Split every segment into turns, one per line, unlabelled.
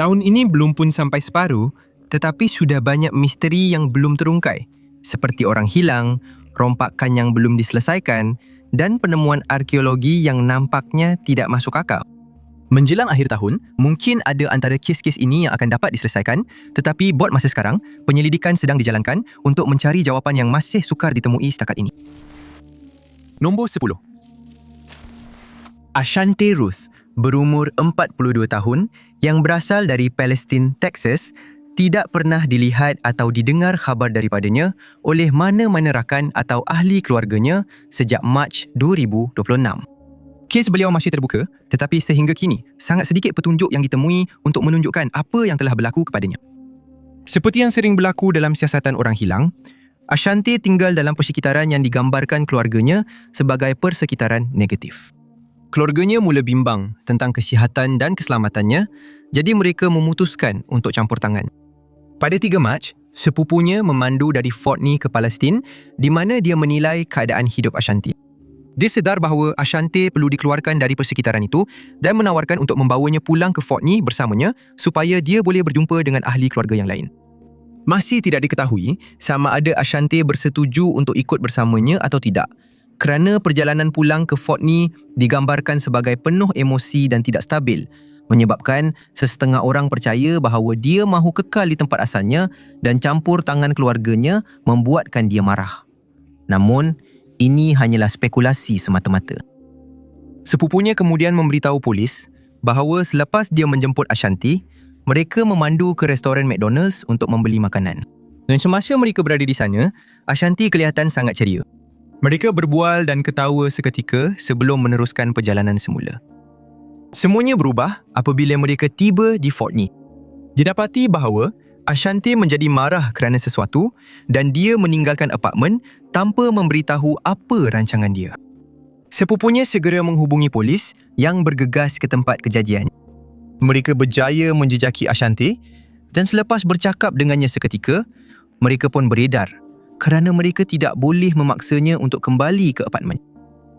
Tahun ini belum pun sampai separuh, tetapi sudah banyak misteri yang belum terungkai, seperti orang hilang, rompakan yang belum diselesaikan, dan penemuan arkeologi yang nampaknya tidak masuk akal.
Menjelang akhir tahun, mungkin ada antara kes-kes ini yang akan dapat diselesaikan, tetapi buat masa sekarang, penyelidikan sedang dijalankan untuk mencari jawapan yang masih sukar ditemui setakat ini. Nombor 10. Ashante Ruth, berumur 42 tahun, yang berasal dari Palestine, Texas, tidak pernah dilihat atau didengar khabar daripadanya oleh mana-mana rakan atau ahli keluarganya sejak Mac 2026. Kes beliau masih terbuka, tetapi sehingga kini, sangat sedikit petunjuk yang ditemui untuk menunjukkan apa yang telah berlaku kepadanya.
Seperti yang sering berlaku dalam siasatan orang hilang, Ashante tinggal dalam persekitaran yang digambarkan keluarganya sebagai persekitaran negatif. Keluarganya mula bimbang tentang kesihatan dan keselamatannya, jadi mereka memutuskan untuk campur tangan. Pada 3 Mac, sepupunya memandu dari Fort Lee ke Palestin di mana dia menilai keadaan hidup Ashante. Dia sedar bahawa Ashante perlu dikeluarkan dari persekitaran itu dan menawarkan untuk membawanya pulang ke Fort Lee bersamanya supaya dia boleh berjumpa dengan ahli keluarga yang lain. Masih tidak diketahui sama ada Ashante bersetuju untuk ikut bersamanya atau tidak, kerana perjalanan pulang ke Fort Lee digambarkan sebagai penuh emosi dan tidak stabil, menyebabkan sesetengah orang percaya bahawa dia mahu kekal di tempat asalnya dan campur tangan keluarganya membuatkan dia marah. Namun, ini hanyalah spekulasi semata-mata. Sepupunya kemudian memberitahu polis bahawa selepas dia menjemput Ashante, mereka memandu ke restoran McDonald's untuk membeli makanan. Dan semasa mereka berada di sana, Ashante kelihatan sangat ceria. Mereka berbual dan ketawa seketika sebelum meneruskan perjalanan semula. Semuanya berubah apabila mereka tiba di Fort Lee. Didapati bahawa Ashante menjadi marah kerana sesuatu dan dia meninggalkan apartmen tanpa memberitahu apa rancangan dia. Sepupunya segera menghubungi polis yang bergegas ke tempat kejadian. Mereka berjaya menjejaki Ashante dan selepas bercakap dengannya seketika, mereka pun beredar kerana mereka tidak boleh memaksanya untuk kembali ke apartmen.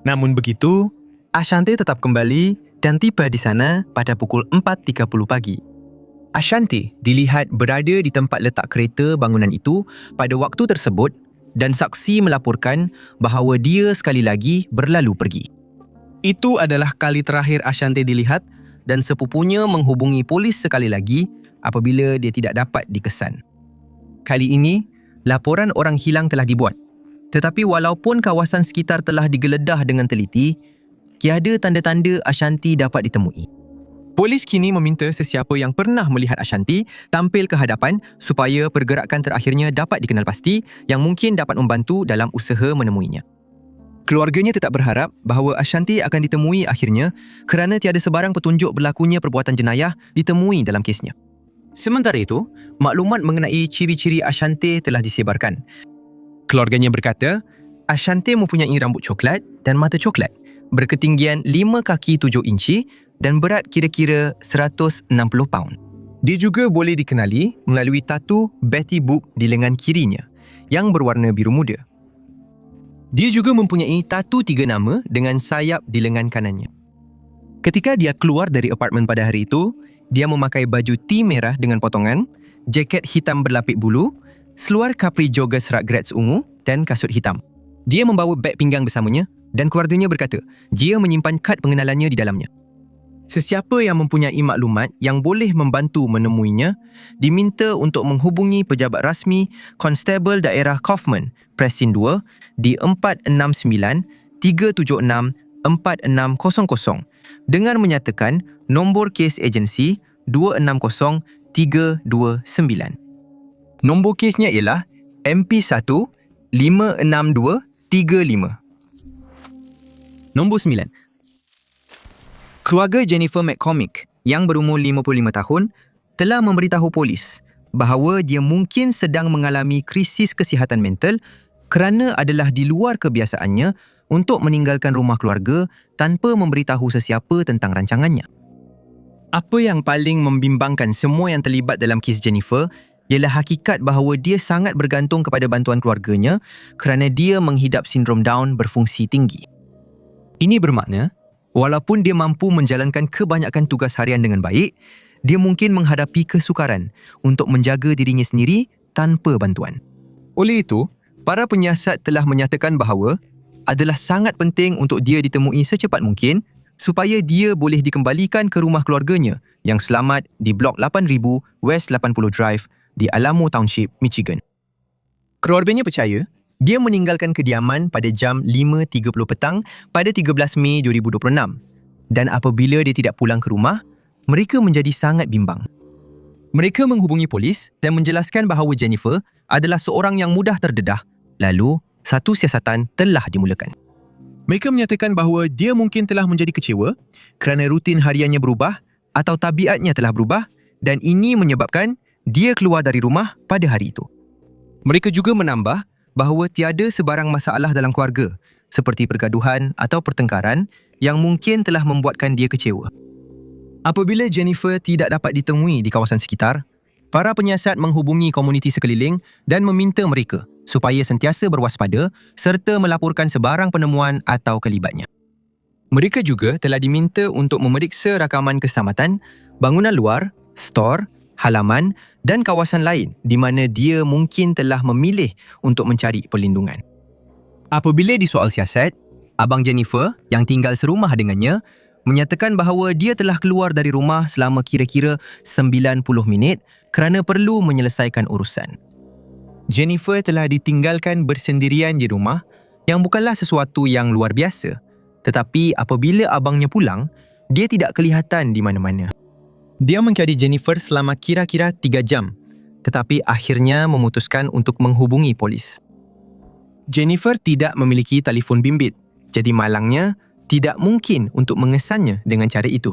Namun begitu, Ashante tetap kembali dan tiba di sana pada pukul 4.30 pagi. Ashante dilihat berada di tempat letak kereta bangunan itu pada waktu tersebut dan saksi melaporkan bahawa dia sekali lagi berlalu pergi. Itu adalah kali terakhir Ashante dilihat dan sepupunya menghubungi polis sekali lagi apabila dia tidak dapat dikesan. Kali ini, laporan orang hilang telah dibuat. Tetapi walaupun kawasan sekitar telah digeledah dengan teliti, tiada tanda-tanda Ashante dapat ditemui. Polis kini meminta sesiapa yang pernah melihat Ashante tampil ke hadapan supaya pergerakan terakhirnya dapat dikenal pasti yang mungkin dapat membantu dalam usaha menemuinya. Keluarganya tetap berharap bahawa Ashante akan ditemui akhirnya kerana tiada sebarang petunjuk berlakunya perbuatan jenayah ditemui dalam kesnya. Sementara itu, maklumat mengenai ciri-ciri Ashante telah disebarkan. Keluarganya berkata, Ashante mempunyai rambut coklat dan mata coklat, berketinggian 5 kaki 7 inci dan berat kira-kira 160 paun. Dia juga boleh dikenali melalui tatu Betty Boop di lengan kirinya yang berwarna biru muda. Dia juga mempunyai tatu 3 nama dengan sayap di lengan kanannya. Ketika dia keluar dari apartmen pada hari itu, dia memakai baju T merah dengan potongan, jaket hitam berlapik bulu, seluar capri jogger serat grats ungu dan kasut hitam. Dia membawa beg pinggang bersamanya dan keluarganya berkata dia menyimpan kad pengenalannya di dalamnya. Sesiapa yang mempunyai maklumat yang boleh membantu menemuinya diminta untuk menghubungi pejabat rasmi Konstable Daerah Kaufman, Presin 2 di 469-376-4600 dengan menyatakan nombor kes agensi 260329. Nombor kesnya ialah MP1 56235. Nombor 9. Keluarga Jennifer McCormick yang berumur 55 tahun telah memberitahu polis bahawa dia mungkin sedang mengalami krisis kesihatan mental kerana adalah di luar kebiasaannya untuk meninggalkan rumah keluarga tanpa memberitahu sesiapa tentang rancangannya. Apa yang paling membimbangkan semua yang terlibat dalam kes Jennifer ialah hakikat bahawa dia sangat bergantung kepada bantuan keluarganya kerana dia menghidap sindrom Down berfungsi tinggi. Ini bermakna, walaupun dia mampu menjalankan kebanyakan tugas harian dengan baik,
dia mungkin menghadapi kesukaran untuk menjaga dirinya sendiri tanpa bantuan.
Oleh itu, para penyiasat telah menyatakan bahawa adalah sangat penting untuk dia ditemui secepat mungkin supaya dia boleh dikembalikan ke rumah keluarganya yang selamat di Blok 8000 West 80 Drive di Alamo Township, Michigan. Keluarganya percaya dia meninggalkan kediaman pada jam 5.30 petang pada 13 Mei 2026 dan apabila dia tidak pulang ke rumah, mereka menjadi sangat bimbang. Mereka menghubungi polis dan menjelaskan bahawa Jennifer adalah seorang yang mudah terdedah. Lalu, satu siasatan telah dimulakan. Mereka menyatakan bahawa dia mungkin telah menjadi kecewa kerana rutin hariannya berubah atau tabiatnya telah berubah dan ini menyebabkan dia keluar dari rumah pada hari itu. Mereka juga menambah bahawa tiada sebarang masalah dalam keluarga seperti pergaduhan atau pertengkaran yang mungkin telah membuatkan dia kecewa. Apabila Jennifer tidak dapat ditemui di kawasan sekitar, para penyiasat menghubungi komuniti sekeliling dan meminta mereka supaya sentiasa berwaspada serta melaporkan sebarang penemuan atau kelibatnya. Mereka juga telah diminta untuk memeriksa rakaman keselamatan, bangunan luar, stor, halaman dan kawasan lain di mana dia mungkin telah memilih untuk mencari perlindungan. Apabila disoal siasat, abang Jennifer yang tinggal serumah dengannya menyatakan bahawa dia telah keluar dari rumah selama kira-kira 90 minit kerana perlu menyelesaikan urusan. Jennifer telah ditinggalkan bersendirian di rumah yang bukanlah sesuatu yang luar biasa. Tetapi apabila abangnya pulang, dia tidak kelihatan di mana-mana. Dia mencari Jennifer selama kira-kira 3 jam, tetapi akhirnya memutuskan untuk menghubungi polis. Jennifer tidak memiliki telefon bimbit, jadi malangnya tidak mungkin untuk mengesannya dengan cara itu.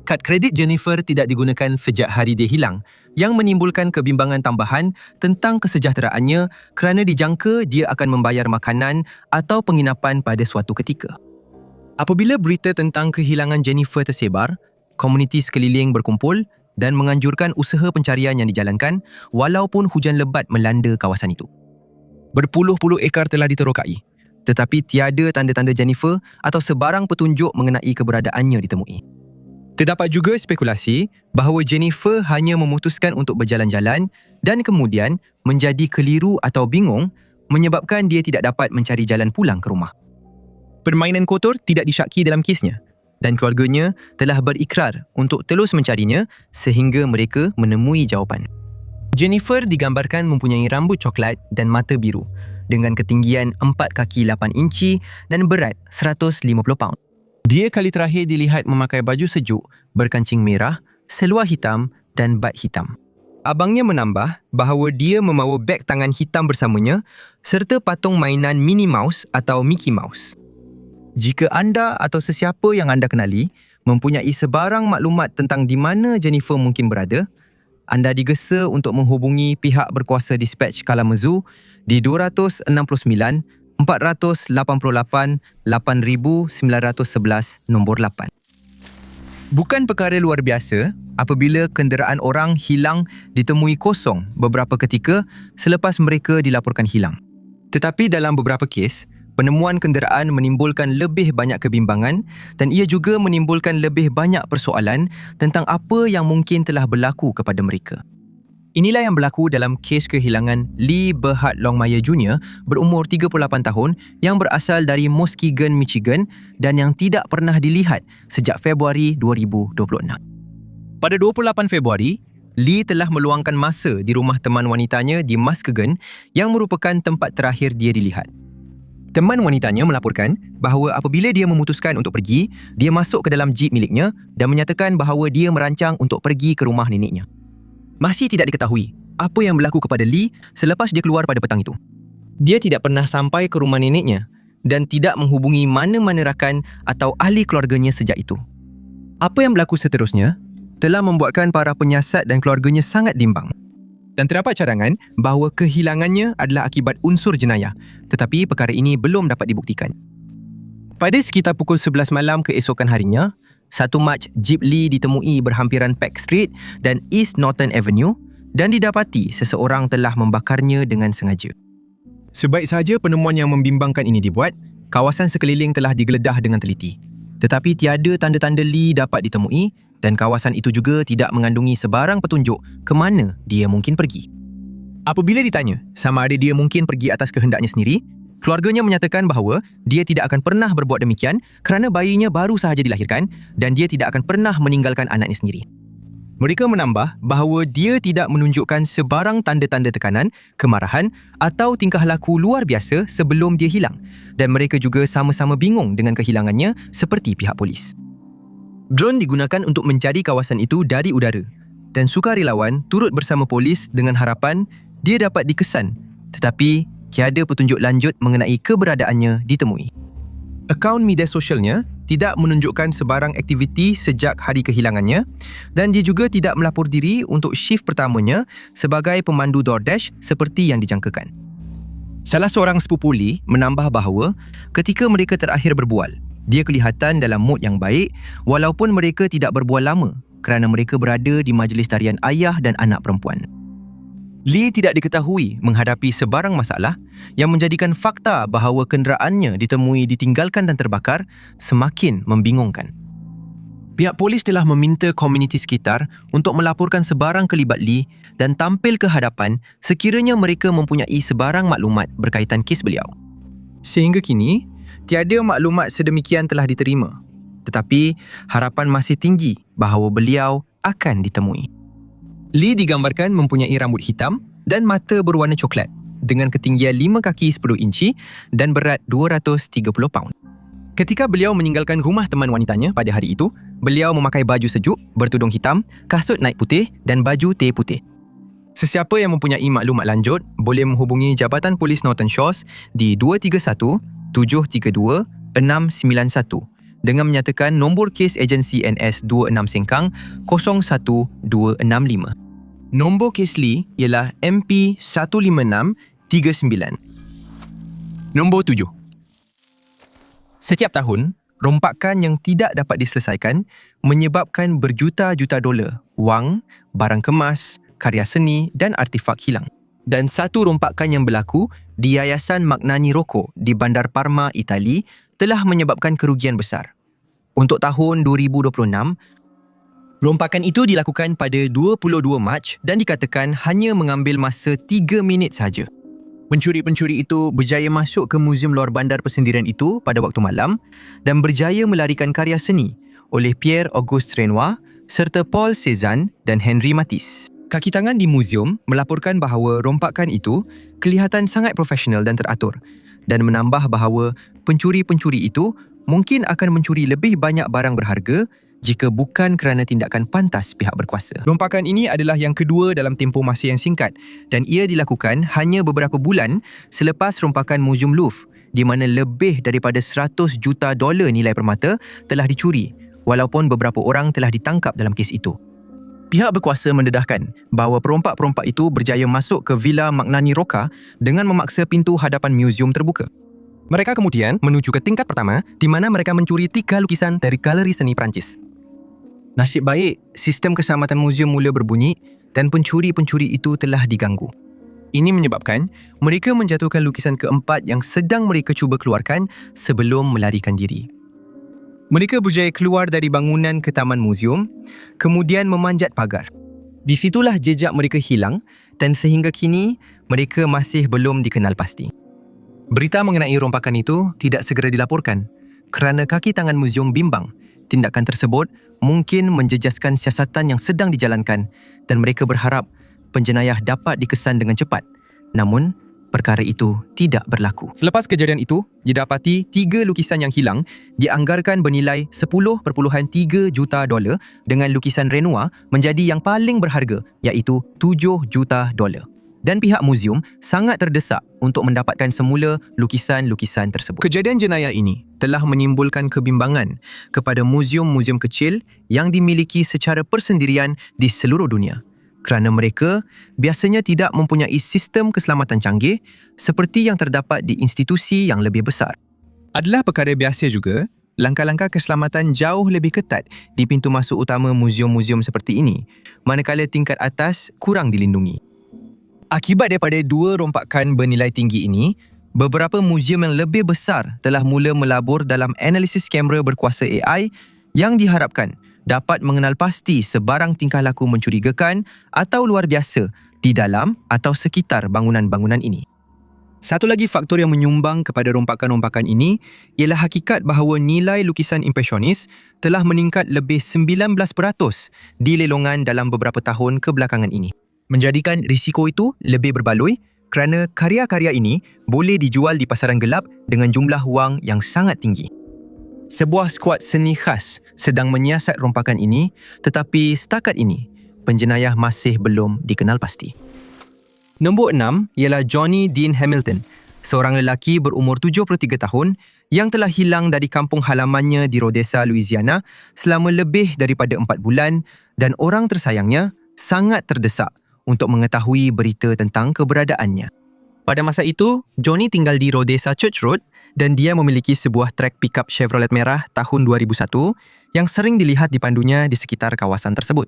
Kad kredit Jennifer tidak digunakan sejak hari dia hilang, yang menimbulkan kebimbangan tambahan tentang kesejahteraannya kerana dijangka dia akan membayar makanan atau penginapan pada suatu ketika. Apabila berita tentang kehilangan Jennifer tersebar, komuniti sekeliling berkumpul dan menganjurkan usaha pencarian yang dijalankan walaupun hujan lebat melanda kawasan itu. Berpuluh-puluh ekar telah diterokai, tetapi tiada tanda-tanda Jennifer atau sebarang petunjuk mengenai keberadaannya ditemui. Terdapat juga spekulasi bahawa Jennifer hanya memutuskan untuk berjalan-jalan dan kemudian menjadi keliru atau bingung menyebabkan dia tidak dapat mencari jalan pulang ke rumah. Permainan kotor tidak disyaki dalam kesnya dan keluarganya telah berikrar untuk terus mencarinya sehingga mereka menemui jawapan. Jennifer digambarkan mempunyai rambut coklat dan mata biru dengan ketinggian 4 kaki 8 inci dan berat 150 paun. Dia kali terakhir dilihat memakai baju sejuk berkancing merah, seluar hitam dan bat hitam. Abangnya menambah bahawa dia membawa beg tangan hitam bersamanya serta patung mainan Minnie Mouse atau Mickey Mouse. Jika anda atau sesiapa yang anda kenali mempunyai sebarang maklumat tentang di mana Jennifer mungkin berada, anda digesa untuk menghubungi pihak berkuasa dispatch Kalamazoo di 269 488 8911 nombor 8. Bukan perkara luar biasa apabila kenderaan orang hilang ditemui kosong beberapa ketika selepas mereka dilaporkan hilang. Tetapi dalam beberapa kes, penemuan kenderaan menimbulkan lebih banyak kebimbangan dan ia juga menimbulkan lebih banyak persoalan tentang apa yang mungkin telah berlaku kepada mereka. Inilah yang berlaku dalam kes kehilangan Lee Berhard Longmire Jr. berumur 38 tahun yang berasal dari Muskegon, Michigan dan yang tidak pernah dilihat sejak Februari 2026. Pada 28 Februari, Lee telah meluangkan masa di rumah teman wanitanya di Muskegon yang merupakan tempat terakhir dia dilihat. Teman wanitanya melaporkan bahawa apabila dia memutuskan untuk pergi, dia masuk ke dalam jeep miliknya dan menyatakan bahawa dia merancang untuk pergi ke rumah neneknya. Masih tidak diketahui apa yang berlaku kepada Lee selepas dia keluar pada petang itu. Dia tidak pernah sampai ke rumah neneknya dan tidak menghubungi mana-mana rakan atau ahli keluarganya sejak itu. Apa yang berlaku seterusnya telah membuatkan para penyiasat dan keluarganya sangat bimbang. Dan terdapat cadangan bahawa kehilangannya adalah akibat unsur jenayah, tetapi perkara ini belum dapat dibuktikan. Pada sekitar pukul 11 malam keesokan harinya, 1 Mac Jeep Lee ditemui berhampiran Peck Street dan East Norton Avenue dan didapati seseorang telah membakarnya dengan sengaja. Sebaik sahaja penemuan yang membimbangkan ini dibuat, kawasan sekeliling telah digeledah dengan teliti. Tetapi tiada tanda-tanda Lee dapat ditemui dan kawasan itu juga tidak mengandungi sebarang petunjuk ke mana dia mungkin pergi. Apabila ditanya sama ada dia mungkin pergi atas kehendaknya sendiri, keluarganya menyatakan bahawa dia tidak akan pernah berbuat demikian kerana bayinya baru sahaja dilahirkan dan dia tidak akan pernah meninggalkan anaknya sendiri. Mereka menambah bahawa dia tidak menunjukkan sebarang tanda-tanda tekanan, kemarahan atau tingkah laku luar biasa sebelum dia hilang dan mereka juga sama-sama bingung dengan kehilangannya seperti pihak polis. Drone digunakan untuk mencari kawasan itu dari udara dan sukarelawan turut bersama polis dengan harapan dia dapat dikesan tetapi tiada petunjuk lanjut mengenai keberadaannya ditemui. Akaun media sosialnya tidak menunjukkan sebarang aktiviti sejak hari kehilangannya dan dia juga tidak melapor diri untuk shift pertamanya sebagai pemandu DoorDash seperti yang dijangkakan. Salah seorang sepupu Lee menambah bahawa ketika mereka terakhir berbual, dia kelihatan dalam mood yang baik walaupun mereka tidak berbual lama kerana mereka berada di majlis tarian ayah dan anak perempuan. Lee tidak diketahui menghadapi sebarang masalah yang menjadikan fakta bahawa kenderaannya ditemui ditinggalkan dan terbakar semakin membingungkan. Pihak polis telah meminta komuniti sekitar untuk melaporkan sebarang kelibat Lee dan tampil ke hadapan sekiranya mereka mempunyai sebarang maklumat berkaitan kes beliau. Sehingga kini, tiada maklumat sedemikian telah diterima, tetapi harapan masih tinggi bahawa beliau akan ditemui. Lee digambarkan mempunyai rambut hitam dan mata berwarna coklat dengan ketinggian 5 kaki 10 inci dan berat 230 paun. Ketika beliau meninggalkan rumah teman wanitanya pada hari itu, beliau memakai baju sejuk, bertudung hitam, kasut naik putih dan baju teh putih. Sesiapa yang mempunyai maklumat lanjut boleh menghubungi Jabatan Polis Norton Shores di 231-732-691 dengan menyatakan nombor kes agensi NS 26 Sengkang 01265. Nombor kes Lee ialah MP 15639. Nombor 7. Setiap tahun, rompakan yang tidak dapat diselesaikan menyebabkan berjuta-juta dolar wang, barang kemas, karya seni dan artifak hilang. Dan satu rompakan yang berlaku di Yayasan Magnani Rocco di Bandar Parma, Itali telah menyebabkan kerugian besar. Untuk tahun 2026, rompakan itu dilakukan pada 22 Mac dan dikatakan hanya mengambil masa 3 minit sahaja. Pencuri-pencuri itu berjaya masuk ke Muzium Luar Bandar Persendirian itu pada waktu malam dan berjaya melarikan karya seni oleh Pierre-Auguste Renoir serta Paul Cézanne dan Henri Matisse. Kaki tangan di muzium melaporkan bahawa rompakan itu kelihatan sangat profesional dan teratur dan menambah bahawa pencuri-pencuri itu mungkin akan mencuri lebih banyak barang berharga jika bukan kerana tindakan pantas pihak berkuasa. Rompakan ini adalah yang kedua dalam tempoh masa yang singkat dan ia dilakukan hanya beberapa bulan selepas rompakan Muzium Louvre di mana lebih daripada 100 juta dolar nilai permata telah dicuri walaupun beberapa orang telah ditangkap dalam kes itu. Pihak berkuasa mendedahkan bahawa perompak-perompak itu berjaya masuk ke Villa Magnani Rocca dengan memaksa pintu hadapan muzium terbuka. Mereka kemudian menuju ke tingkat pertama di mana mereka mencuri 3 lukisan dari galeri seni Perancis. Nasib baik, sistem keselamatan muzium mula berbunyi dan pencuri-pencuri itu telah diganggu. Ini menyebabkan mereka menjatuhkan lukisan keempat yang sedang mereka cuba keluarkan sebelum melarikan diri. Mereka berjaya keluar dari bangunan ke taman muzium, kemudian memanjat pagar. Di situlah jejak mereka hilang dan sehingga kini mereka masih belum dikenal pasti. Berita mengenai rompakan itu tidak segera dilaporkan kerana kaki tangan muzium bimbang. Tindakan tersebut mungkin menjejaskan siasatan yang sedang dijalankan dan mereka berharap penjenayah dapat dikesan dengan cepat. Namun, perkara itu tidak berlaku. Selepas kejadian itu, didapati 3 lukisan yang hilang dianggarkan bernilai 10.3 juta dolar dengan lukisan Renoir menjadi yang paling berharga iaitu 7 juta dolar. Dan pihak muzium sangat terdesak untuk mendapatkan semula lukisan-lukisan tersebut. Kejadian jenayah ini telah menimbulkan kebimbangan kepada muzium-muzium kecil yang dimiliki secara persendirian di seluruh dunia. Kerana mereka biasanya tidak mempunyai sistem keselamatan canggih seperti yang terdapat di institusi yang lebih besar. Adalah perkara biasa juga, langkah-langkah keselamatan jauh lebih ketat di pintu masuk utama muzium-muzium seperti ini, manakala tingkat atas kurang dilindungi. Akibat daripada 2 rompakan bernilai tinggi ini, beberapa muzium yang lebih besar telah mula melabur dalam analisis kamera berkuasa AI yang diharapkan dapat mengenal pasti sebarang tingkah laku mencurigakan atau luar biasa di dalam atau sekitar bangunan-bangunan ini. Satu lagi faktor yang menyumbang kepada rompakan-rompakan ini ialah hakikat bahawa nilai lukisan impresionis telah meningkat lebih 19% di lelongan dalam beberapa tahun kebelakangan ini. Menjadikan risiko itu lebih berbaloi kerana karya-karya ini boleh dijual di pasaran gelap dengan jumlah wang yang sangat tinggi. Sebuah skuad seni khas sedang menyiasat rompakan ini, tetapi setakat ini, penjenayah masih belum dikenal pasti. Nombor 6 ialah Johnny Dean Hamilton, seorang lelaki berumur 73 tahun yang telah hilang dari kampung halamannya di Rodessa, Louisiana selama lebih daripada 4 bulan dan orang tersayangnya sangat terdesak untuk mengetahui berita tentang keberadaannya. Pada masa itu, Johnny tinggal di Rodessa Church Road dan dia memiliki sebuah trek pickup Chevrolet merah tahun 2001 yang sering dilihat dipandunya di sekitar kawasan tersebut.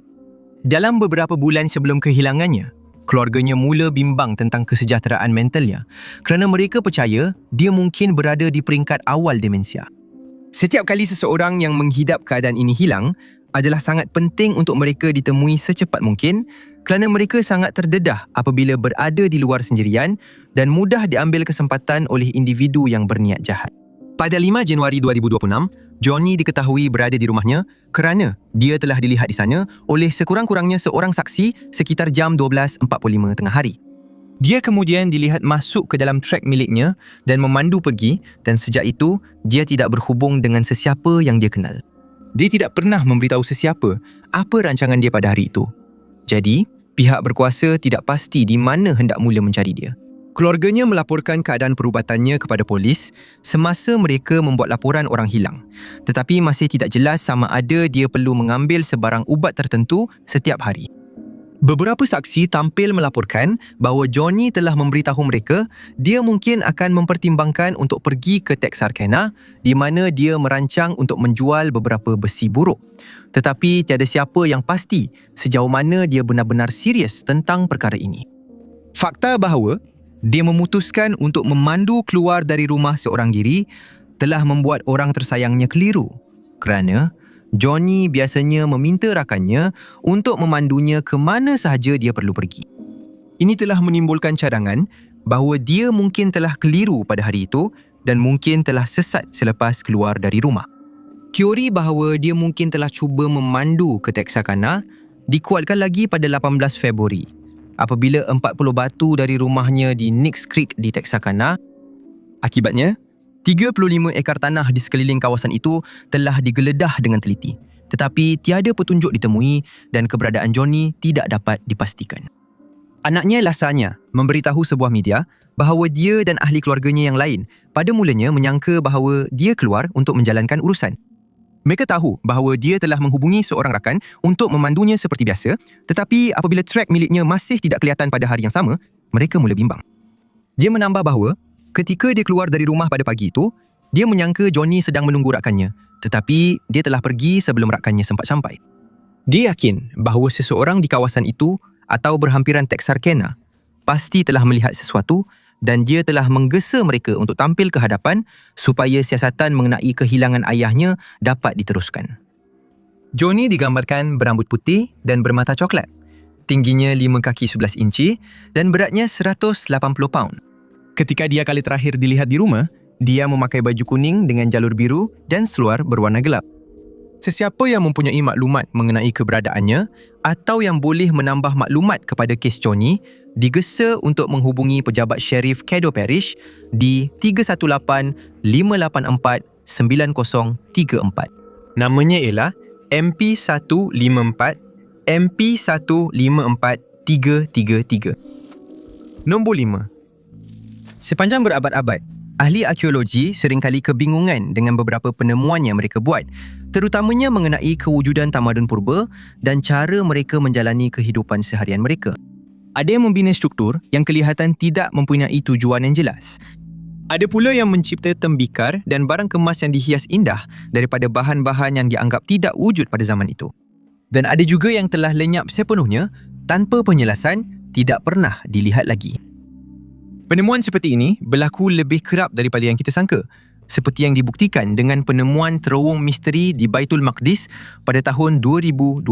Dalam beberapa bulan sebelum kehilangannya, keluarganya mula bimbang tentang kesejahteraan mentalnya kerana mereka percaya dia mungkin berada di peringkat awal demensia. Setiap kali seseorang yang menghidap keadaan ini hilang, adalah sangat penting untuk mereka ditemui secepat mungkin kerana mereka sangat terdedah apabila berada di luar sendirian dan mudah diambil kesempatan oleh individu yang berniat jahat. Pada 5 Januari 2026, Johnny diketahui berada di rumahnya kerana dia telah dilihat di sana oleh sekurang-kurangnya seorang saksi sekitar jam 12.45 tengah hari. Dia kemudian dilihat masuk ke dalam trek miliknya dan memandu pergi dan sejak itu, dia tidak berhubung dengan sesiapa yang dia kenal. Dia tidak pernah memberitahu sesiapa apa rancangan dia pada hari itu. Jadi, pihak berkuasa tidak pasti di mana hendak mula mencari dia. Keluarganya melaporkan keadaan perubatannya kepada polis semasa mereka membuat laporan orang hilang. Tetapi masih tidak jelas sama ada dia perlu mengambil sebarang ubat tertentu setiap hari. Beberapa saksi tampil melaporkan bahawa Johnny telah memberitahu mereka dia mungkin akan mempertimbangkan untuk pergi ke Texarkana di mana dia merancang untuk menjual beberapa besi buruk. Tetapi tiada siapa yang pasti sejauh mana dia benar-benar serius tentang perkara ini. Fakta bahawa dia memutuskan untuk memandu keluar dari rumah seorang diri telah membuat orang tersayangnya keliru kerana Johnny biasanya meminta rakannya untuk memandunya ke mana sahaja dia perlu pergi. Ini telah menimbulkan cadangan bahawa dia mungkin telah keliru pada hari itu dan mungkin telah sesat selepas keluar dari rumah. Teori bahawa dia mungkin telah cuba memandu ke Texarkana dikuatkan lagi pada 18 Februari apabila 40 batu dari rumahnya di Nicks Creek di Texarkana. Akibatnya, 35 ekar tanah di sekeliling kawasan itu telah digeledah dengan teliti. Tetapi tiada petunjuk ditemui dan keberadaan Johnny tidak dapat dipastikan. Anaknya Lasanya memberitahu sebuah media bahawa dia dan ahli keluarganya yang lain pada mulanya menyangka bahawa dia keluar untuk menjalankan urusan. Mereka tahu bahawa dia telah menghubungi seorang rakan untuk memandunya seperti biasa, tetapi apabila trek miliknya masih tidak kelihatan pada hari yang sama, mereka mula bimbang. Dia menambah bahawa ketika dia keluar dari rumah pada pagi itu, dia menyangka Johnny sedang menunggu rakannya, tetapi dia telah pergi sebelum rakannya sempat sampai. Dia yakin bahawa seseorang di kawasan itu atau berhampiran Texarkana pasti telah melihat sesuatu dan dia telah menggesa mereka untuk tampil ke hadapan supaya siasatan mengenai kehilangan ayahnya dapat diteruskan. Johnny digambarkan berambut putih dan bermata coklat. Tingginya 5 kaki 11 inci dan beratnya 180 pound. Ketika dia kali terakhir dilihat di rumah, dia memakai baju kuning dengan jalur biru dan seluar berwarna gelap. Sesiapa yang mempunyai maklumat mengenai keberadaannya atau yang boleh menambah maklumat kepada kes Johnny digesa untuk menghubungi pejabat Sheriff Caddo Parish di 318-584-9034. Namanya ialah MP154 MP154333. Nombor 5. Sepanjang berabad-abad, ahli arkeologi seringkali kebingungan dengan beberapa penemuan yang mereka buat, terutamanya mengenai kewujudan tamadun purba dan cara mereka menjalani kehidupan seharian mereka. Ada yang membina struktur yang kelihatan tidak mempunyai tujuan yang jelas. Ada pula yang mencipta tembikar dan barang kemas yang dihias indah daripada bahan-bahan yang dianggap tidak wujud pada zaman itu. Dan ada juga yang telah lenyap sepenuhnya tanpa penjelasan, tidak pernah dilihat lagi. Penemuan seperti ini berlaku lebih kerap daripada yang kita sangka. seperti yang dibuktikan dengan penemuan terowong misteri di Baitul Maqdis pada tahun 2026.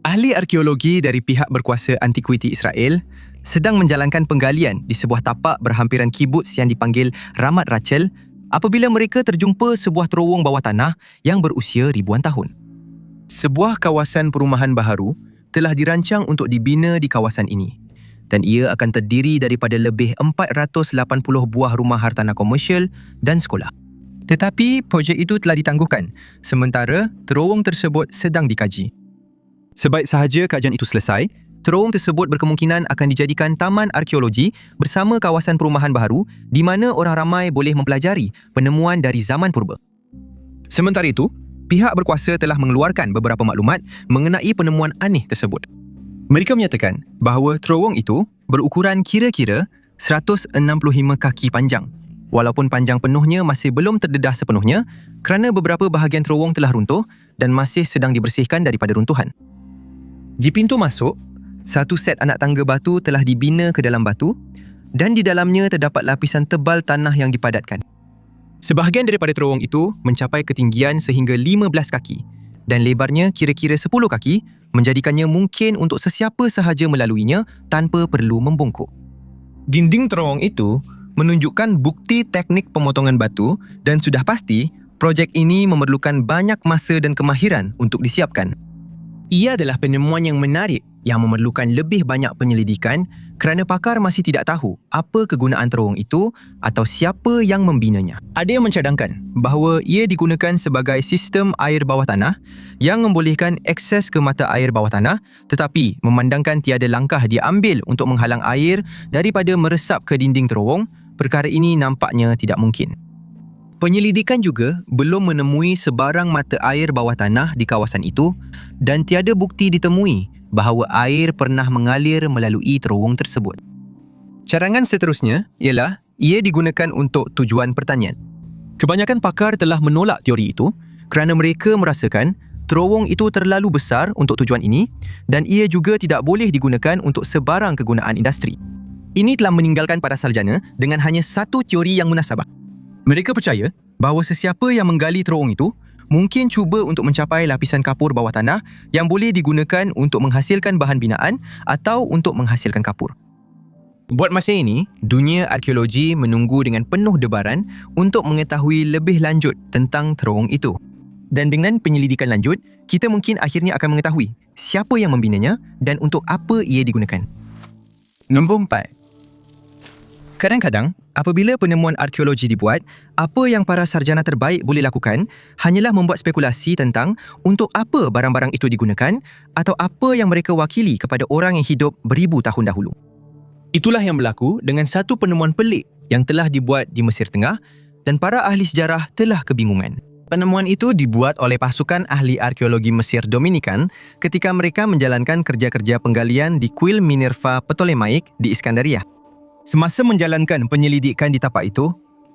Ahli arkeologi dari pihak berkuasa Antiquity Israel sedang menjalankan penggalian di sebuah tapak berhampiran kibuts yang dipanggil Ramat Rachel apabila mereka terjumpa sebuah terowong bawah tanah yang berusia ribuan tahun. Sebuah kawasan perumahan baharu telah dirancang untuk dibina di kawasan ini dan ia akan terdiri daripada lebih 480 buah rumah hartanah komersial dan sekolah. Tetapi projek itu telah ditangguhkan sementara terowong tersebut sedang dikaji. Sebaik sahaja kajian itu selesai, terowong tersebut berkemungkinan akan dijadikan taman arkeologi bersama kawasan perumahan baharu di mana orang ramai boleh mempelajari penemuan dari zaman purba. Sementara itu, pihak berkuasa telah mengeluarkan beberapa maklumat mengenai penemuan aneh tersebut. Mereka menyatakan bahawa terowong itu berukuran kira-kira 165 kaki panjang, walaupun panjang penuhnya masih belum terdedah sepenuhnya kerana beberapa bahagian terowong telah runtuh dan masih sedang dibersihkan daripada runtuhan. Di pintu masuk, satu set anak tangga batu telah dibina ke dalam batu dan di dalamnya terdapat lapisan tebal tanah yang dipadatkan. Sebahagian daripada terowong itu mencapai ketinggian sehingga 15 kaki dan lebarnya kira-kira 10 kaki, menjadikannya mungkin untuk sesiapa sahaja melaluinya tanpa perlu membungkuk. Dinding terowong itu menunjukkan bukti teknik pemotongan batu dan sudah pasti projek ini memerlukan banyak masa dan kemahiran untuk disiapkan. Ia adalah penemuan yang menarik yang memerlukan lebih banyak penyelidikan kerana pakar masih tidak tahu apa kegunaan terowong itu atau siapa yang membinanya. Ada yang mencadangkan bahawa ia digunakan sebagai sistem air bawah tanah yang membolehkan akses ke mata air bawah tanah, tetapi memandangkan tiada langkah diambil untuk menghalang air daripada meresap ke dinding terowong, perkara ini nampaknya tidak mungkin. Penyelidikan juga belum menemui sebarang mata air bawah tanah di kawasan itu dan tiada bukti ditemui bahawa air pernah mengalir melalui terowong tersebut. Carangan seterusnya ialah ia digunakan untuk tujuan pertanian. Kebanyakan pakar telah menolak teori itu kerana mereka merasakan terowong itu terlalu besar untuk tujuan ini dan ia juga tidak boleh digunakan untuk sebarang kegunaan industri. Ini telah meninggalkan para sarjana dengan hanya satu teori yang munasabah. Mereka percaya bahawa sesiapa yang menggali terowong itu mungkin cuba untuk mencapai lapisan kapur bawah tanah yang boleh digunakan untuk menghasilkan bahan binaan atau untuk menghasilkan kapur. Buat masa ini, dunia arkeologi menunggu dengan penuh debaran untuk mengetahui lebih lanjut tentang terowong itu. Dan dengan penyelidikan lanjut, kita mungkin akhirnya akan mengetahui siapa yang membinanya dan untuk apa ia digunakan. Nombor 4. Kadang-kadang, apabila penemuan arkeologi dibuat, apa yang para sarjana terbaik boleh lakukan hanyalah membuat spekulasi tentang untuk apa barang-barang itu digunakan atau apa yang mereka wakili kepada orang yang hidup beribu tahun dahulu. Itulah yang berlaku dengan satu penemuan pelik yang telah dibuat di Mesir Tengah dan para ahli sejarah telah kebingungan. Penemuan itu dibuat oleh pasukan ahli arkeologi Mesir Dominikan ketika mereka menjalankan kerja-kerja penggalian di kuil Minerva Ptolemaik di Iskandaria. Semasa menjalankan penyelidikan di tapak itu,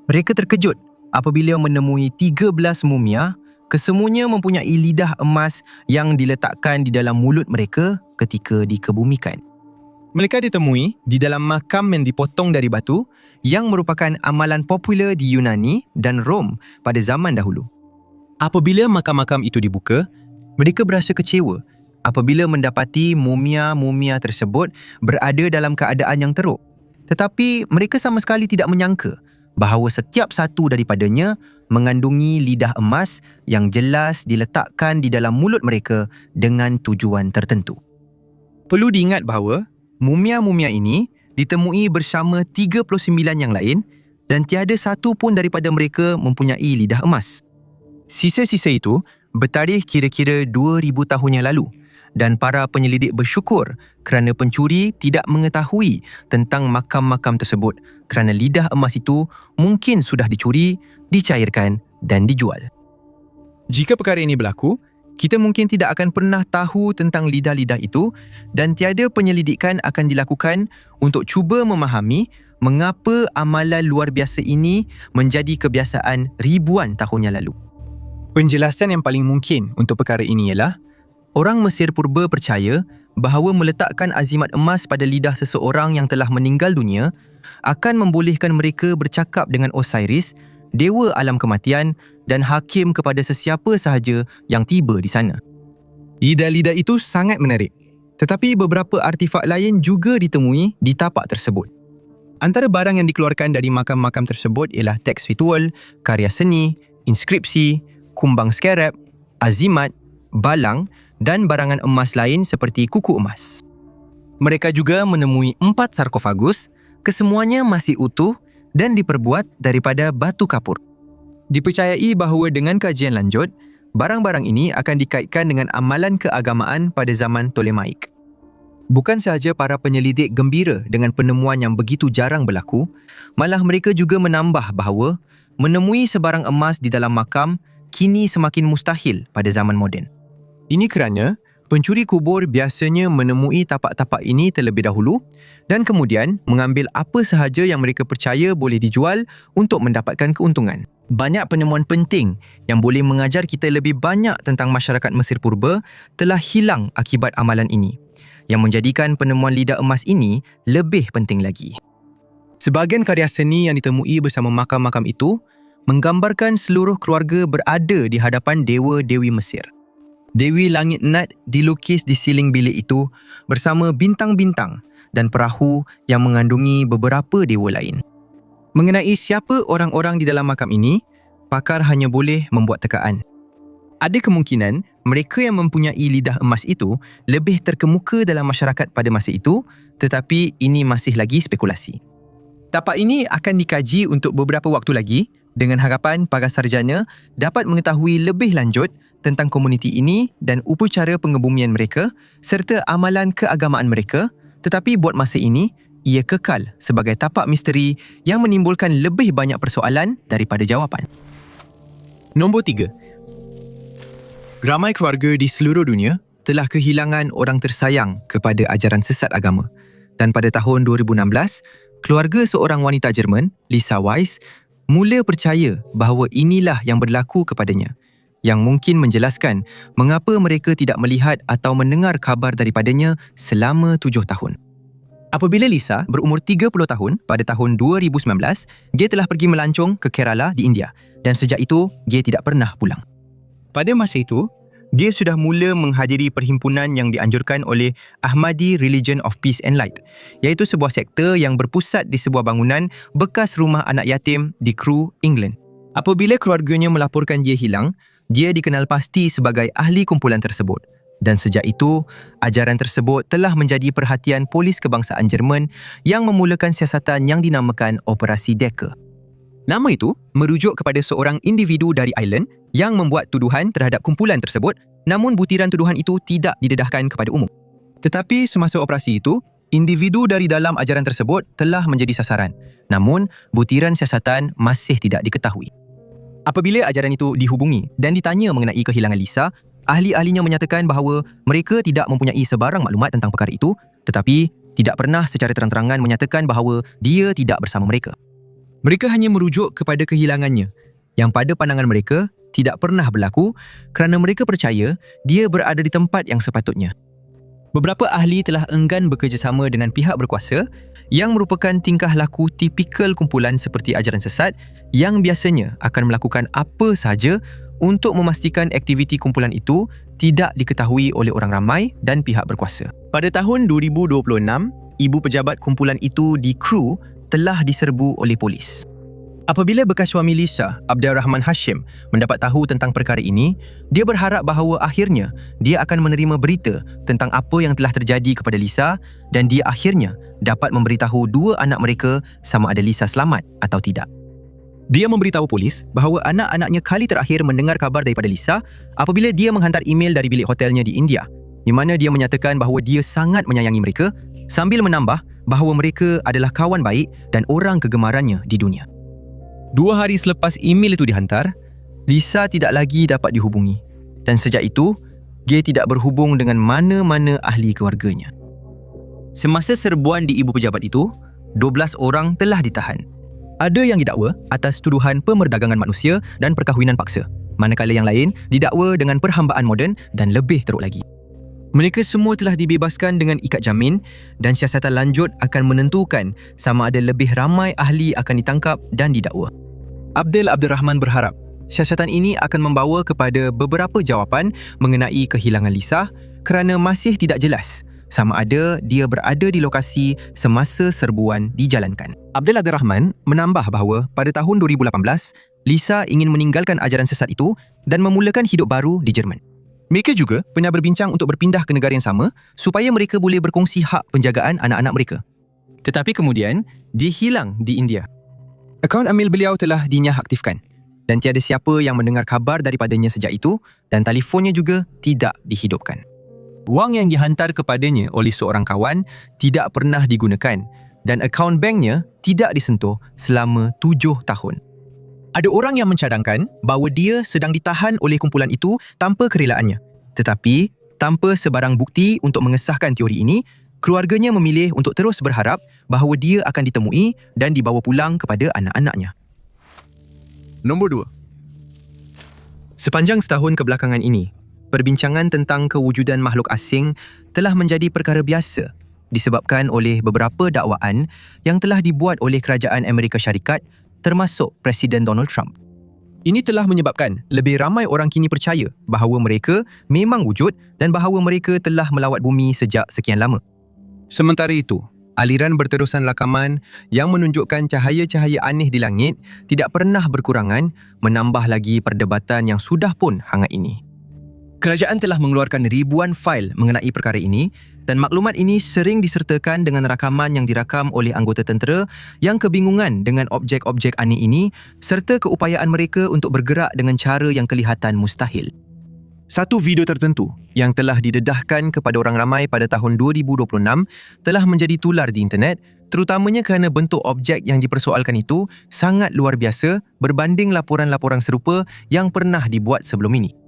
mereka terkejut apabila menemui 13 mumia, kesemuanya mempunyai lidah emas yang diletakkan di dalam mulut mereka ketika dikebumikan. Mereka ditemui di dalam makam yang dipotong dari batu yang merupakan amalan popular di Yunani dan Rom pada zaman dahulu. Apabila makam-makam itu dibuka, mereka berasa kecewa apabila mendapati mumia-mumia tersebut berada dalam keadaan yang teruk. Tetapi mereka sama sekali tidak menyangka bahawa setiap satu daripadanya mengandungi lidah emas yang jelas diletakkan di dalam mulut mereka dengan tujuan tertentu. Perlu diingat bahawa mumia-mumia ini ditemui bersama 39 yang lain dan tiada satu pun daripada mereka mempunyai lidah emas. Sisa-sisa itu bertarikh kira-kira 2000 tahun yang lalu. Dan para penyelidik bersyukur kerana pencuri tidak mengetahui tentang makam-makam tersebut kerana lidah emas itu mungkin sudah dicuri, dicairkan dan dijual. Jika perkara ini berlaku, kita mungkin tidak akan pernah tahu tentang lidah-lidah itu dan tiada penyelidikan akan dilakukan untuk cuba memahami mengapa amalan luar biasa ini menjadi kebiasaan ribuan tahun yang lalu. Penjelasan yang paling mungkin untuk perkara ini ialah orang Mesir purba percaya bahawa meletakkan azimat emas pada lidah seseorang yang telah meninggal dunia akan membolehkan mereka bercakap dengan Osiris
dewa alam kematian dan hakim kepada sesiapa sahaja yang tiba di sana.
Lidah-lidah itu sangat menarik. Tetapi beberapa artifak lain juga ditemui di tapak tersebut. Antara barang yang dikeluarkan dari makam-makam tersebut ialah teks ritual, karya seni, inskripsi, kumbang skarab, azimat, balang dan barangan emas lain seperti kuku emas. Mereka juga menemui 4 sarkofagus, kesemuanya masih utuh dan diperbuat daripada batu kapur. Dipercayai bahawa dengan kajian lanjut, barang-barang ini akan dikaitkan dengan amalan keagamaan pada zaman Ptolemaik. Bukan sahaja para penyelidik gembira dengan penemuan yang begitu jarang berlaku, malah mereka juga menambah bahawa menemui sebarang emas di dalam makam kini semakin mustahil pada zaman moden. Ini kerana pencuri kubur biasanya menemui tapak-tapak ini terlebih dahulu dan kemudian mengambil apa sahaja yang mereka percaya boleh dijual untuk mendapatkan keuntungan. Banyak penemuan penting yang boleh mengajar kita lebih banyak tentang masyarakat Mesir purba telah hilang akibat amalan ini, yang menjadikan penemuan lidah emas ini lebih penting lagi. Sebahagian karya seni yang ditemui bersama makam-makam itu menggambarkan seluruh keluarga berada di hadapan dewa-dewi Mesir. Dewi Langit Nat dilukis di siling bilik itu bersama bintang-bintang dan perahu yang mengandungi beberapa dewa lain. Mengenai siapa orang-orang di dalam makam ini, pakar hanya boleh membuat tekaan. Ada kemungkinan mereka yang mempunyai lidah emas itu lebih terkemuka dalam masyarakat pada masa itu, tetapi ini masih lagi spekulasi. Tapak ini akan dikaji untuk beberapa waktu lagi dengan harapan para sarjana dapat mengetahui lebih lanjut tentang komuniti ini dan upacara pengebumian mereka serta amalan keagamaan mereka, tetapi buat masa ini, ia kekal sebagai tapak misteri yang menimbulkan lebih banyak persoalan daripada jawapan. Nombor 3. Ramai keluarga di seluruh dunia telah kehilangan orang tersayang kepada ajaran sesat agama. Dan pada tahun 2016, keluarga seorang wanita Jerman, Lisa Weiss, mula percaya bahawa inilah yang berlaku kepadanya, yang mungkin menjelaskan mengapa mereka tidak melihat atau mendengar kabar daripadanya selama 7 tahun. Apabila Lisa berumur 30 tahun pada tahun 2019, dia telah pergi melancong ke Kerala di India dan sejak itu dia tidak pernah pulang. Pada masa itu, dia sudah mula menghadiri perhimpunan yang dianjurkan oleh Ahmadi Religion of Peace and Light, iaitu sebuah sekte yang berpusat di sebuah bangunan bekas rumah anak yatim di Crewe, England. Apabila keluarganya melaporkan dia hilang, dia dikenal pasti sebagai ahli kumpulan tersebut. Dan sejak itu, ajaran tersebut telah menjadi perhatian polis kebangsaan Jerman yang memulakan siasatan yang dinamakan Operasi Decke. Nama itu merujuk kepada seorang individu dari Ireland yang membuat tuduhan terhadap kumpulan tersebut, namun butiran tuduhan itu tidak didedahkan kepada umum. Tetapi semasa operasi itu, individu dari dalam ajaran tersebut telah menjadi sasaran, namun butiran siasatan masih tidak diketahui. Apabila ajaran itu dihubungi dan ditanya mengenai kehilangan Lisa, ahli-ahlinya menyatakan bahawa mereka tidak mempunyai sebarang maklumat tentang perkara itu, tetapi tidak pernah secara terang-terangan menyatakan bahawa dia tidak bersama mereka. Mereka hanya merujuk kepada kehilangannya, yang pada pandangan mereka tidak pernah berlaku kerana mereka percaya dia berada di tempat yang sepatutnya. Beberapa ahli telah enggan bekerjasama dengan pihak berkuasa yang merupakan tingkah laku tipikal kumpulan seperti ajaran sesat yang biasanya akan melakukan apa sahaja untuk memastikan aktiviti kumpulan itu tidak diketahui oleh orang ramai dan pihak berkuasa. Pada tahun 2026, ibu pejabat kumpulan itu di Crewe telah diserbu oleh polis. Apabila bekas suami Lisa, Abdul Rahman Hashim, mendapat tahu tentang perkara ini, dia berharap bahawa akhirnya dia akan menerima berita tentang apa yang telah terjadi kepada Lisa dan dia akhirnya dapat memberitahu 2 anak mereka sama ada Lisa selamat atau tidak. Dia memberitahu polis bahawa anak-anaknya kali terakhir mendengar kabar daripada Lisa apabila dia menghantar email dari bilik hotelnya di India, di mana dia menyatakan bahawa dia sangat menyayangi mereka sambil menambah bahawa mereka adalah kawan baik dan orang kegemarannya di dunia. 2 hari selepas email itu dihantar, Lisa tidak lagi dapat dihubungi dan sejak itu, dia tidak berhubung dengan mana-mana ahli keluarganya. Semasa serbuan di ibu pejabat itu, 12 orang telah ditahan. Ada yang didakwa atas tuduhan pemerdagangan manusia dan perkahwinan paksa, manakala yang lain didakwa dengan perhambaan moden dan lebih teruk lagi. Mereka semua telah dibebaskan dengan ikat jamin dan siasatan lanjut akan menentukan sama ada lebih ramai ahli akan ditangkap dan didakwa. Abdel Abdul Rahman berharap siasatan ini akan membawa kepada beberapa jawapan mengenai kehilangan Lisa kerana masih tidak jelas sama ada dia berada di lokasi semasa serbuan dijalankan. Abdel Abdul Rahman menambah bahawa pada tahun 2018, Lisa ingin meninggalkan ajaran sesat itu dan memulakan hidup baru di Jerman. Mereka juga pernah berbincang untuk berpindah ke negara yang sama supaya mereka boleh berkongsi hak penjagaan anak-anak mereka. Tetapi kemudian, dia hilang di India. Akaun email beliau telah dinyahaktifkan dan tiada siapa yang mendengar khabar daripadanya sejak itu dan telefonnya juga tidak dihidupkan. Wang yang dihantar kepadanya oleh seorang kawan tidak pernah digunakan dan akaun banknya tidak disentuh selama 7 tahun. Ada orang yang mencadangkan bahawa dia sedang ditahan oleh kumpulan itu tanpa kerelaannya. Tetapi, tanpa sebarang bukti untuk mengesahkan teori ini, keluarganya memilih untuk terus berharap bahawa dia akan ditemui dan dibawa pulang kepada anak-anaknya. Nombor 2. Sepanjang setahun kebelakangan ini, perbincangan tentang kewujudan makhluk asing telah menjadi perkara biasa disebabkan oleh beberapa dakwaan yang telah dibuat oleh kerajaan Amerika Syarikat termasuk Presiden Donald Trump. Ini telah menyebabkan lebih ramai orang kini percaya bahawa mereka memang wujud dan bahawa mereka telah melawat bumi sejak sekian lama. Sementara itu, aliran berterusan rakaman yang menunjukkan cahaya-cahaya aneh di langit tidak pernah berkurangan, menambah lagi perdebatan yang sudah pun hangat ini. Kerajaan telah mengeluarkan ribuan fail mengenai perkara ini dan maklumat ini sering disertakan dengan rakaman yang dirakam oleh anggota tentera yang kebingungan dengan objek-objek aneh ini serta keupayaan mereka untuk bergerak dengan cara yang kelihatan mustahil. Satu video tertentu yang telah didedahkan kepada orang ramai pada tahun 2026 telah menjadi tular di internet, terutamanya kerana bentuk objek yang dipersoalkan itu sangat luar biasa berbanding laporan-laporan serupa yang pernah dibuat sebelum ini.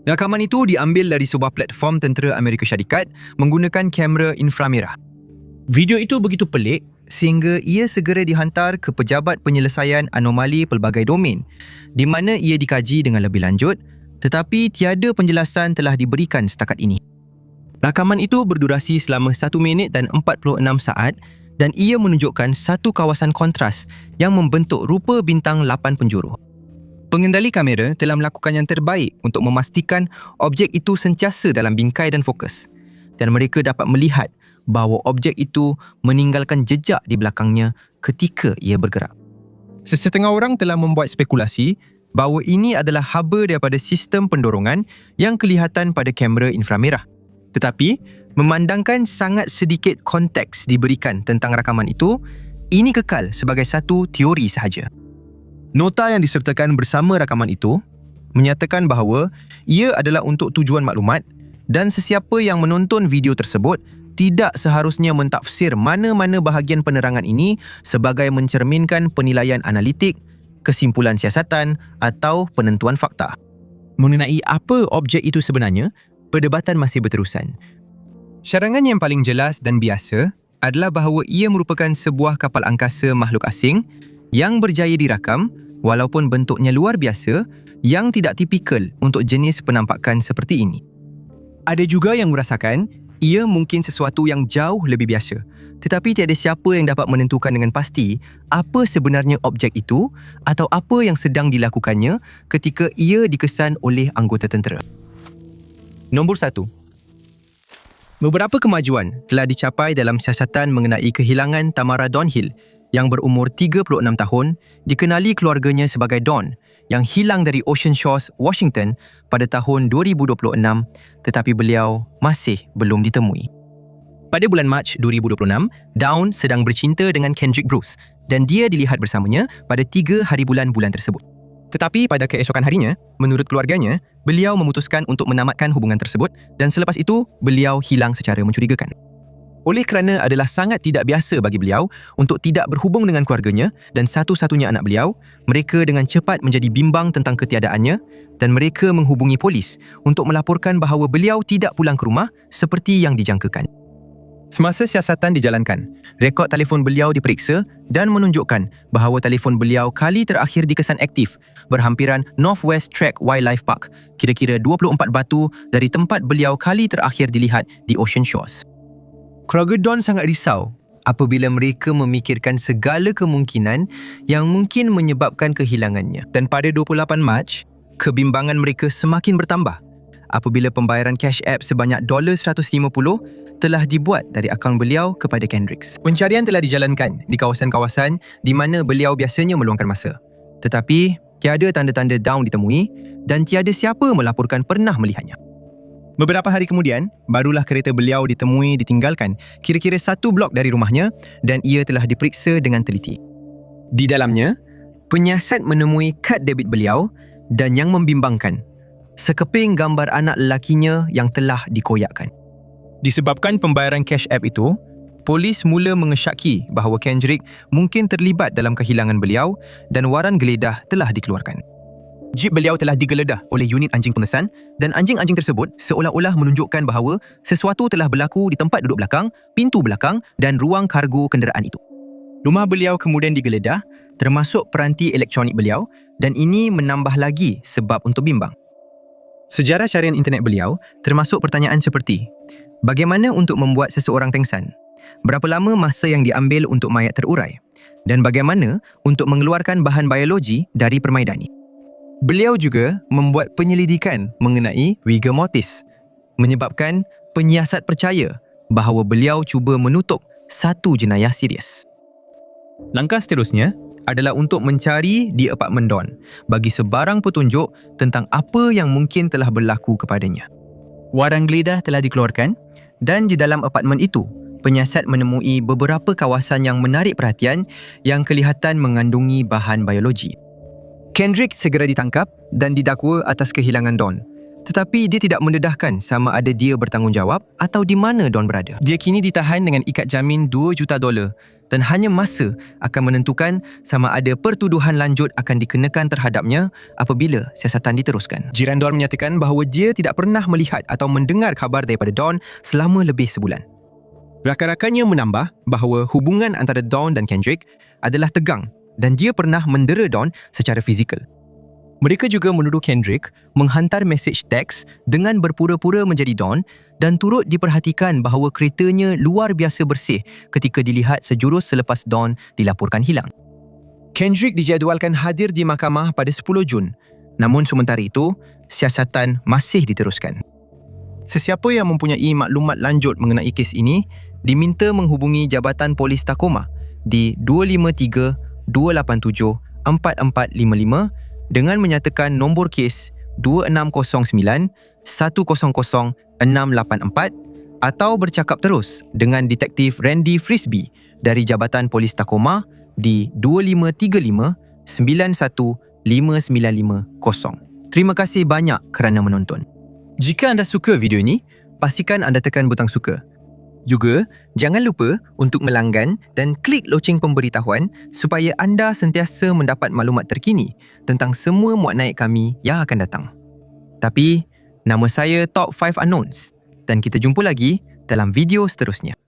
Rakaman itu diambil dari sebuah platform tentera Amerika Syarikat menggunakan kamera inframerah. Video itu begitu pelik sehingga ia segera dihantar ke Pejabat Penyelesaian Anomali Pelbagai Domain di mana ia dikaji dengan lebih lanjut, tetapi tiada penjelasan telah diberikan setakat ini. Rakaman itu berdurasi selama 1 minit dan 46 saat dan ia menunjukkan satu kawasan kontras yang membentuk rupa bintang 8 penjuru. Pengendali kamera telah melakukan yang terbaik untuk memastikan objek itu sentiasa dalam bingkai dan fokus dan mereka dapat melihat bahawa objek itu meninggalkan jejak di belakangnya ketika ia bergerak. Sesetengah orang telah membuat spekulasi bahawa ini adalah haba daripada sistem pendorongan yang kelihatan pada kamera inframerah. Tetapi, memandangkan sangat sedikit konteks diberikan tentang rakaman itu, ini kekal sebagai satu teori sahaja. Nota yang disertakan bersama rakaman itu menyatakan bahawa ia adalah untuk tujuan maklumat dan sesiapa yang menonton video tersebut tidak seharusnya mentafsir mana-mana bahagian penerangan ini sebagai mencerminkan penilaian analitik, kesimpulan siasatan atau penentuan fakta. Mengenai apa objek itu sebenarnya, perdebatan masih berterusan. Syarangan yang paling jelas dan biasa adalah bahawa ia merupakan sebuah kapal angkasa makhluk asing yang berjaya dirakam walaupun bentuknya luar biasa yang tidak tipikal untuk jenis penampakan seperti ini. Ada juga yang merasakan ia mungkin sesuatu yang jauh lebih biasa, tetapi tiada siapa yang dapat menentukan dengan pasti apa sebenarnya objek itu atau apa yang sedang dilakukannya ketika ia dikesan oleh anggota tentera. Nombor 1. Beberapa kemajuan telah dicapai dalam siasatan mengenai kehilangan Tamara Donhill yang berumur 36 tahun, dikenali keluarganya sebagai Dawn, yang hilang dari Ocean Shores, Washington pada tahun 2026, tetapi beliau masih belum ditemui. Pada bulan Mac 2026, Dawn sedang bercinta dengan Kendrick Bruce dan dia dilihat bersamanya pada 3 hari bulan-bulan tersebut. Tetapi pada keesokan harinya, menurut keluarganya, beliau memutuskan untuk menamatkan hubungan tersebut dan selepas itu, beliau hilang secara mencurigakan. Oleh kerana adalah sangat tidak biasa bagi beliau untuk tidak berhubung dengan keluarganya dan satu-satunya anak beliau, mereka dengan cepat menjadi bimbang tentang ketiadaannya dan mereka menghubungi polis untuk melaporkan bahawa beliau tidak pulang ke rumah seperti yang dijangkakan. Semasa siasatan dijalankan, rekod telefon beliau diperiksa dan menunjukkan bahawa telefon beliau kali terakhir dikesan aktif berhampiran Northwest Track Wildlife Park, kira-kira 24 batu dari tempat beliau kali terakhir dilihat di Ocean Shores. Keluarga Dawn sangat risau
apabila mereka memikirkan segala kemungkinan yang mungkin menyebabkan kehilangannya. Dan pada 28 Mac, kebimbangan mereka semakin bertambah apabila pembayaran Cash App sebanyak $150 telah dibuat dari akaun beliau kepada Kendricks.
Pencarian telah dijalankan di kawasan-kawasan di mana beliau biasanya meluangkan masa. Tetapi, tiada tanda-tanda Dawn ditemui dan tiada siapa melaporkan pernah melihatnya. Beberapa hari kemudian, barulah kereta beliau ditemui ditinggalkan kira-kira 1 blok dari rumahnya dan ia telah diperiksa dengan teliti. Di dalamnya, penyiasat menemui kad debit beliau dan yang membimbangkan, sekeping gambar anak lelakinya yang telah dikoyakkan. Disebabkan pembayaran Cash App itu, polis mula mengesyaki bahawa Kendrick mungkin terlibat dalam kehilangan beliau dan waran geledah telah dikeluarkan. Jeep beliau telah digeledah oleh unit anjing pengesan dan anjing-anjing tersebut seolah-olah menunjukkan bahawa sesuatu telah berlaku di tempat duduk belakang, pintu belakang dan ruang kargo kenderaan itu. Rumah beliau kemudian digeledah, termasuk peranti elektronik beliau, dan ini menambah lagi sebab untuk bimbang. Sejarah carian internet beliau termasuk pertanyaan seperti, bagaimana untuk membuat seseorang pengsan? Berapa lama masa yang diambil untuk mayat terurai? Dan bagaimana untuk mengeluarkan bahan biologi dari permaidani? Beliau juga membuat penyelidikan mengenai rigor mortis, menyebabkan penyiasat percaya bahawa beliau cuba menutup satu jenayah serius. Langkah seterusnya adalah untuk mencari di apartmen Dawn bagi sebarang petunjuk tentang apa yang mungkin telah berlaku kepadanya. Waran geledah telah dikeluarkan dan di dalam apartmen itu, penyiasat menemui beberapa kawasan yang menarik perhatian yang kelihatan mengandungi bahan biologi. Kendrick segera ditangkap dan didakwa atas kehilangan Dawn. Tetapi dia tidak mendedahkan sama ada dia bertanggungjawab atau di mana Dawn berada. Dia kini ditahan dengan ikat jamin $2 juta dan hanya masa akan menentukan sama ada pertuduhan lanjut akan dikenakan terhadapnya apabila siasatan diteruskan. Jiran Dawn menyatakan bahawa dia tidak pernah melihat atau mendengar khabar daripada Dawn selama lebih sebulan. Rakan-rakannya menambah bahawa hubungan antara Dawn dan Kendrick adalah tegang dan dia pernah mendera Dawn secara fizikal. Mereka juga menuduh Kendrick menghantar mesej teks dengan berpura-pura menjadi Dawn dan turut diperhatikan bahawa keretanya luar biasa bersih ketika dilihat sejurus selepas Dawn dilaporkan hilang. Kendrick dijadualkan hadir di mahkamah pada 10 Jun. Namun sementara itu, siasatan masih diteruskan. Sesiapa yang mempunyai maklumat lanjut mengenai kes ini diminta menghubungi Jabatan Polis Tacoma di 253-287-4455 dengan menyatakan nombor kes 2609-100-684 atau bercakap terus dengan Detektif Randy Frisbee dari Jabatan Polis Tacoma di 2535-91-5950. Terima kasih banyak kerana menonton. Jika anda suka video ini, pastikan anda tekan butang suka. Juga, jangan lupa untuk melanggan dan klik loceng pemberitahuan supaya anda sentiasa mendapat maklumat terkini tentang semua muat naik kami yang akan datang. Tapi, nama saya Top 5 Unknowns dan kita jumpa lagi dalam video seterusnya.